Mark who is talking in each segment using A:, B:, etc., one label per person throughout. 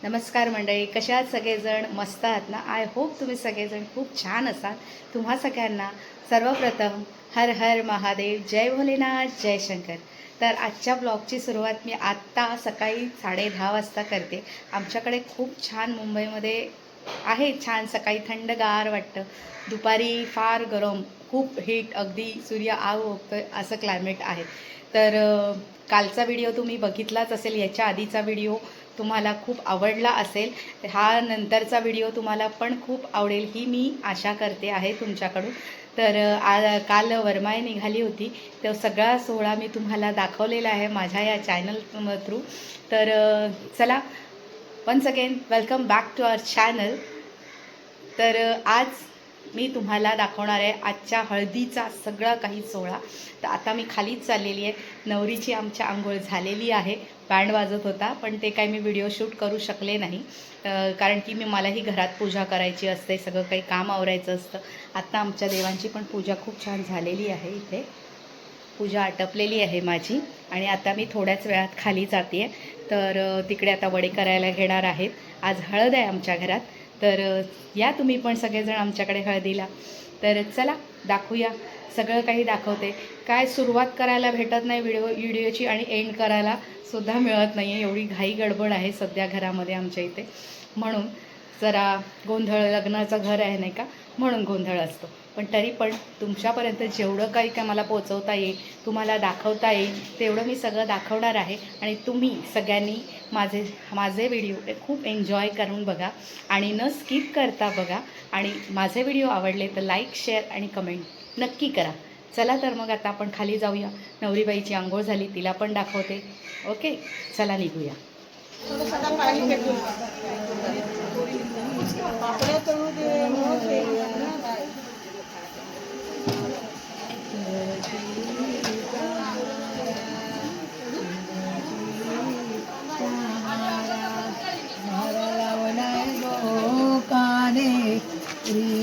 A: नमस्कार मंडळी, कशा आहात सगळेजण? मस्त आहात ना? आय होप तुम्ही सगळेजण खूप छान असाल. तुम्हा सगळ्यांना सर्वप्रथम हर हर महादेव, जय भोलेनाथ, जय शंकर. तर आजच्या ब्लॉगची सुरुवात मी आत्ता सकाळी 10:30 वाजता करते. आमच्याकडे खूप छान मुंबईमध्ये आहे, छान सकाळी थंडगार वाटतं. दुपारी फार गरम, खूप हीट, अगदी सूर्य आग ओकतोय असं क्लायमेट आहे. तर कालचा व्हिडिओ तुम्ही बघितलाच असेल. याच्या आधीचा व्हिडिओ तुम्हाला खूप आवडला असेल. हा नंतरचा व्हिडिओ तुम्हाला पण खूप आवडेल ही मी आशा करते आहे तुमच्याकडून. तर काल वरमाय निघाली होती, तो सगळा सोहळा मी तुम्हाला दाखवलेला आहे माझ्या या चॅनल थ्रू. तर चला, once again welcome back to our channel. तर आज मी तुम्हाला दाखवणार आहे आजच्या हळदीचा सगळा काही सोहळा. तर आता मी खालीच चाललेली आहे. नवरीची आमच्या आंघोळ झालेली आहे. बँड वाजत होता, पण ते काही मी व्हिडिओ शूट करू शकले नाही, कारण की मलाही घरात पूजा करायची असते, सगळं काही काम आवरायचं असतं. आत्ता आमच्या देवांची पण पूजा खूप छान झालेली आहे. इथे पूजा आटपलेली आहे माझी आणि आता मी थोड्याच वेळात खाली जाते आहे. तर तिकडे आता वडे करायला घेणार आहेत. आज हळद आहे आमच्या घरात. तर या तुम्ही पण सगळेजण आमच्याकडे हळदीला. तर चला दाखवूया, सगळं काही दाखवते. काय सुरुवात करायला भेटत नाही व्हिडिओची आणि एंड करायला सुद्धा मिळत नाही आहे. एवढी घाई गडबड आहे सध्या घरामध्ये आमच्या इथे, म्हणून जरा गोंधळ, लग्नाचं घर आहे नाही का, म्हणून गोंधळ असतो. पण तरी पण तुमच्यापर्यंत जेवढं काही काय मला पोचवता येईल, तुम्हाला दाखवता येईल, तेवढं मी सगळं दाखवणार आहे. आणि तुम्ही सगळ्यांनी माझे व्हिडिओ खूप एन्जॉय करून बघा आणि न स्किप करता बघा. आणि माझे व्हिडिओ आवडले तर लाईक, शेअर आणि कमेंट नक्की करा. चला तर मग आता आपण खाली जाऊया. नवरीबाईची आंघोळ झाली, तिला पण दाखवते. ओके, चला निघूया.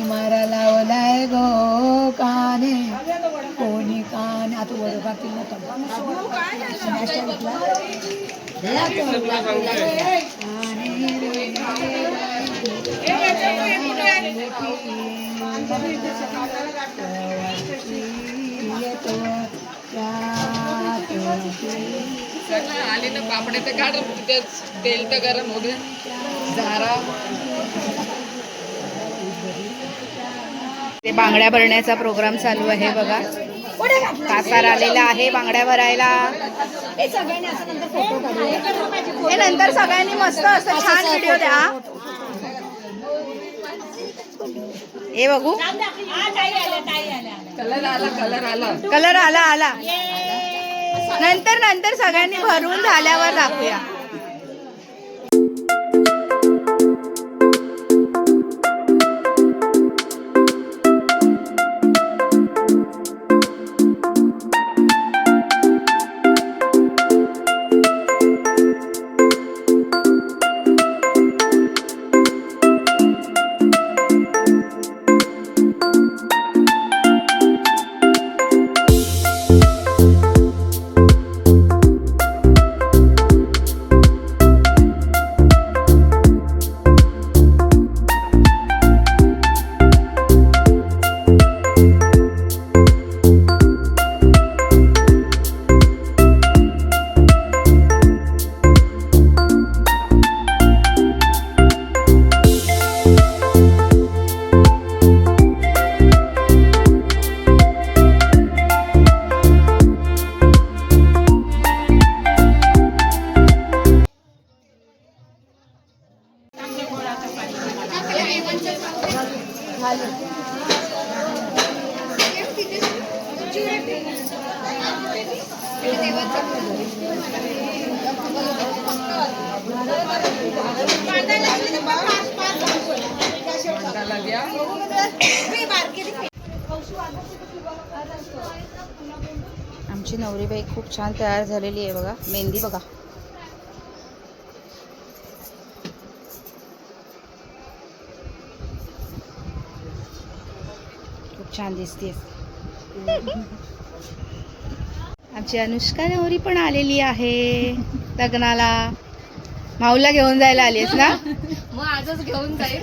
B: मारा लावलाय गो काने, कोणी काने आता वर बाकी
C: आली ना पापडे तर काढ, तेल तर गरम हो गया झारा.
A: ते बांगड्या भरण्याचा प्रोग्राम चालू आहे बघा. कासार आलेला आहे बांगड्या भरायला. हे नंतर सगळ्यांनी मस्त असं छान व्हिडिओ द्या. हे बघू,
C: कलर आला, कलर आला,
A: कलर आला आला. नंतर सगळ्यांनी भरून झाल्यावर दाखवूया. आमची नवरीबाई खूप छान तयार झालेली आहे बघा. मेहंदी बघा, खूप छान दिसते. आमची अनुष्का नवरी पण आलेली आहे लग्नाला. माऊला घेऊन जायला आलीस ना?
C: मग आजच घेऊन जाईल.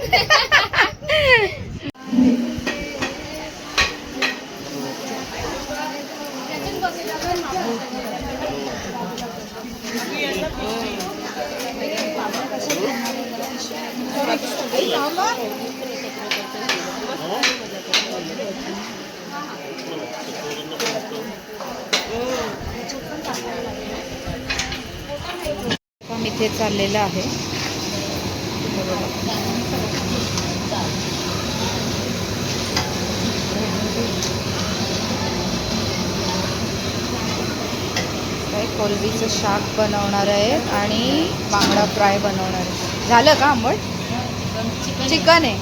A: काम इथे चाललेलं आहे. कोलबीचं शाक बनवणार आहे आणि बांगडा फ्राय बनवणार आहे. झालं का आंबट? चिकन आहे.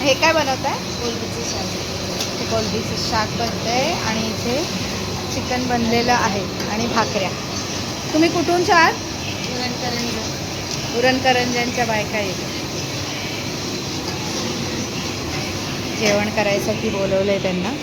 A: हे काय बनवत आहे? कोलबीचं शाक बनतंय आणि इथे चिकन बनलेलं आहे आणि भाकऱ्या. तुम्ही कुठून आहात? उरणकरंज्यांच्या बायका येते. जेवण करायसाठी बोलवलंय त्यांना.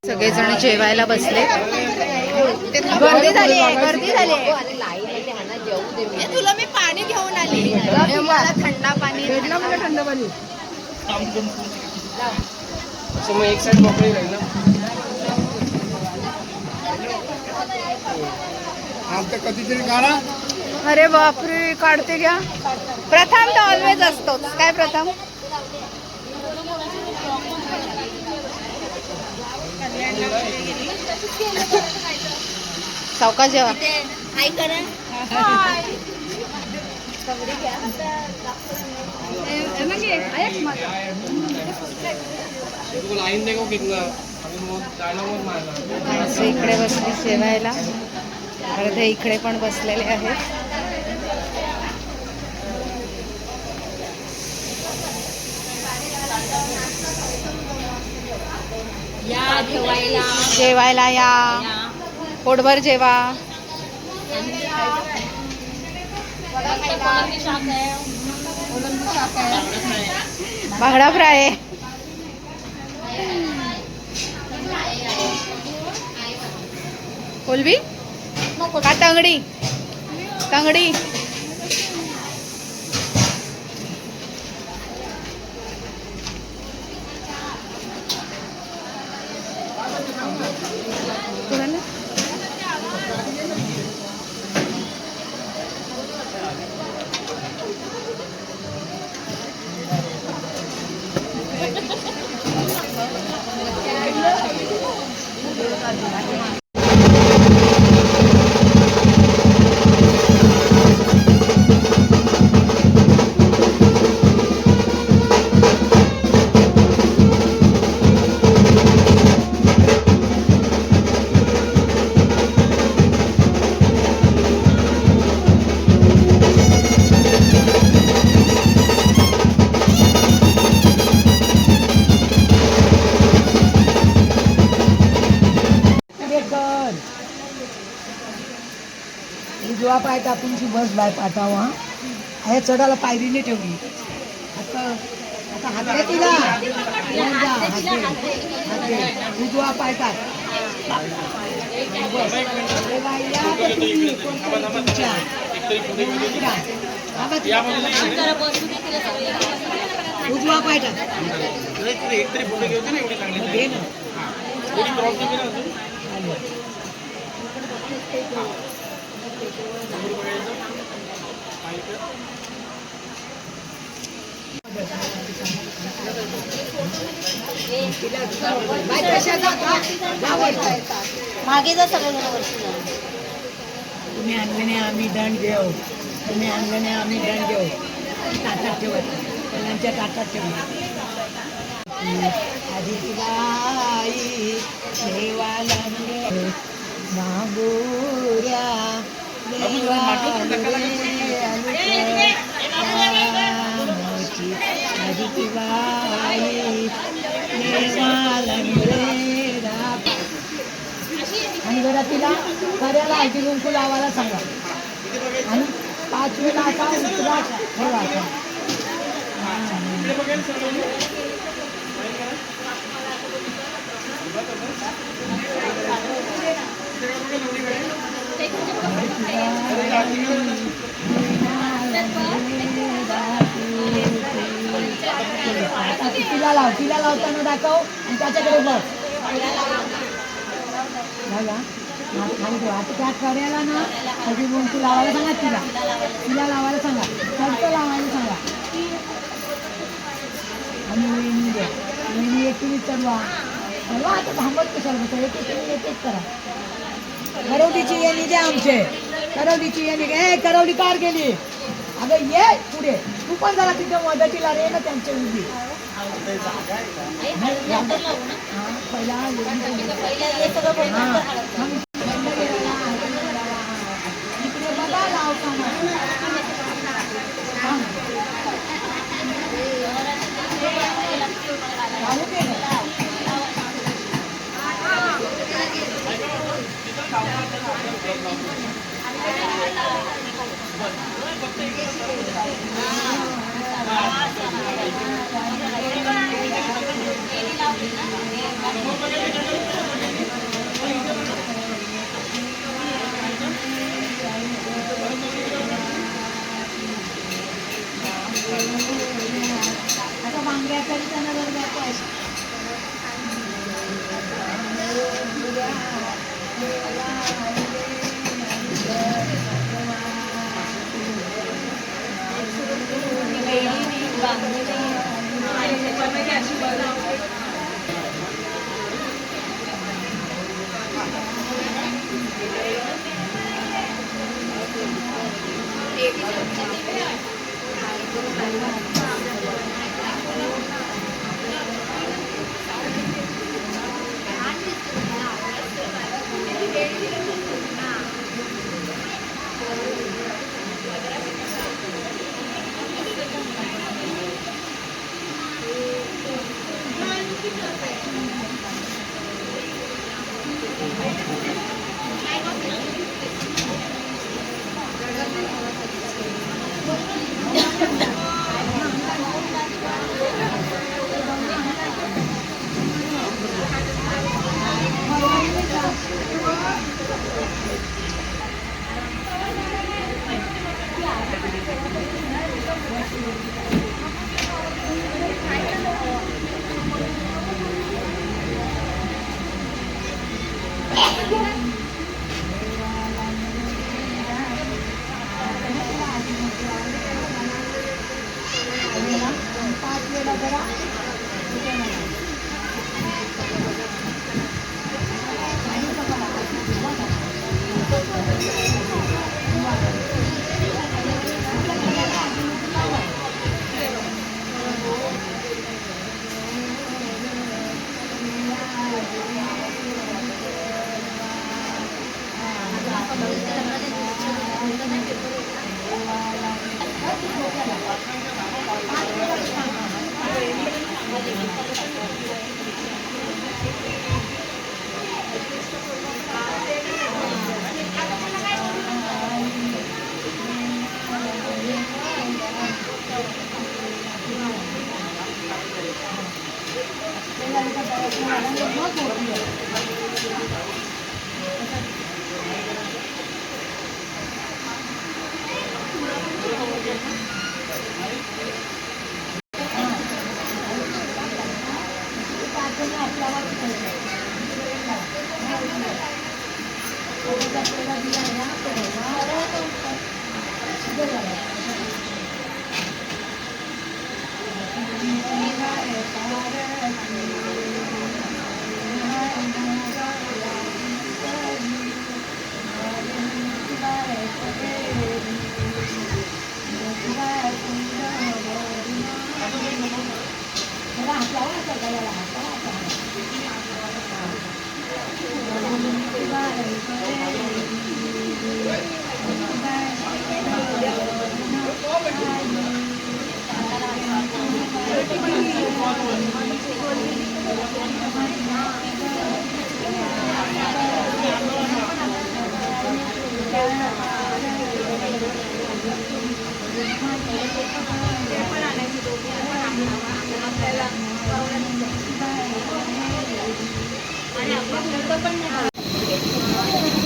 A: सगळेजण जेवायला बसले. गर्दी झाली आहे, गर्दी झाली आहे. तुला मी पाणी घेऊन आली. थंड पाणी.
B: थंड पाणी.
D: मग एक साइड मोकळी राहील ना. आता कधीतरी काढा.
A: अरे बापरे, काढते घ्या. प्रथम तर ऑलवेज असतोच. काय प्रथम? सावकाश जेवा.
D: लाइन देखो कितना अभी वो डायलॉग और मारना
A: बसली जेवायला. अर्धे इकडे पण बसलेले आहेत. जेवायला या, पोटभर जेवा. बांगडा फ्राय आहे. कोलबी का तंगडी? तंगडी. कोणाला?
B: उजवा पाय टाकून ती बस बाय पाठावा. ह्या चढाला पायरीने ठेवली. आता आता हाते तिला हाते उजवा पाय टाक. उजवा पाय टाक. घे ना.
E: मागे जा सगळं वर्षी.
B: तुम्ही आणले नाही आम्ही दंड घेऊ. तुम्ही आणले नाही आम्ही दंड घेऊ. ताटात ठेवत मुलांच्या ताटात ठेवत. आधी बाई देवाला मागोऱ्या आधी बाई आणि जरा तिला खऱ्याला हळदी कुंकू लावायला सांगा. आणि 5 वेळा असा उतरा ठेवा. तिला लाव. तिला लावताना दाखव आणि त्याच्याकडे बघ. खाली ठेवा. आता त्या कड्याला ना हळदी कुंकू लावायला सांगा. तिला तिला लावायला सांगा. चढतं लावायला सांगा. आणि वेणी द्या. वेणी एकटी चढवा. चढवा. आता थांबत कशाला बसा. एक करा. करवलीची येणी द्या आमचे. करवलीची येणी घे. करवली कार गेली. अगं ये पुढे. तू पण जरा तिथे मदतीला रे ना त्यांच्या उभी. पहिला इकडे बघा लावताना. आता वांग्या करताना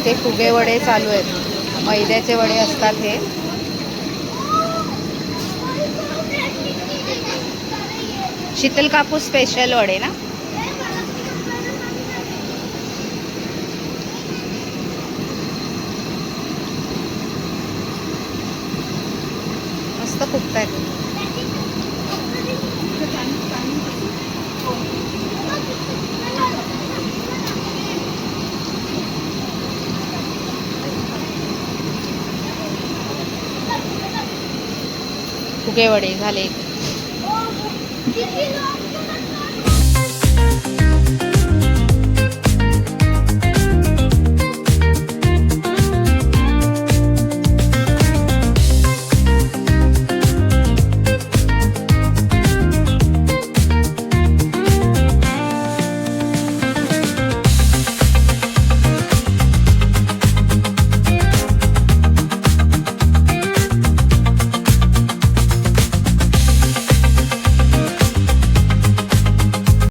A: ते फुगे वडे चालू आहेत, मैद्याचे वडे असतात हे. शीतल कापूस स्पेशल वडे ना. मस्त फुगतायत. फुगे वडे झाले.